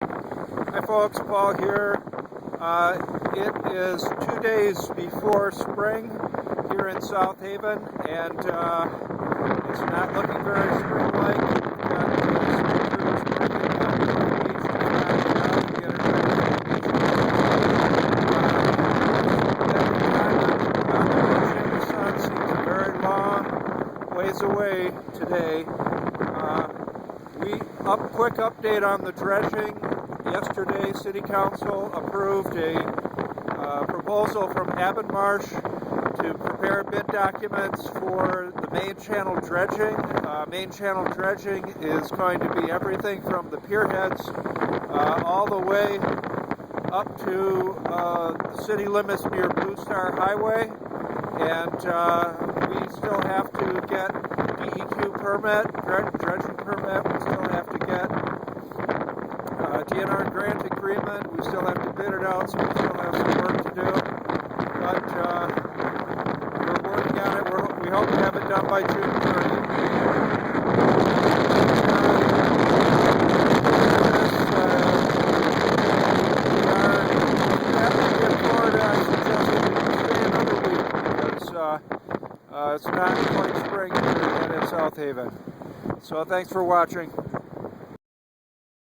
Hi folks, Paul here. It is 2 days before spring here in South Haven, and it's not looking very spring-like. We've got some crews working on the beach to knock it out and get it ready for the sun seems a very long ways away today. Quick update on the dredging. Yesterday, City Council approved a proposal from Marsh to prepare bid documents for the main channel dredging. Main channel dredging is going to be everything from the pierheads all the way up to the city limits near Blue Star Highway, and we still have to get DEQ permit, dredging permit. We still have to get DNR grant agreement. We still have to bid it out, so we still have some work to do. But we're working on it. We hope to have it done by June 30th. It's not quite spring here in South Haven. So thanks for watching.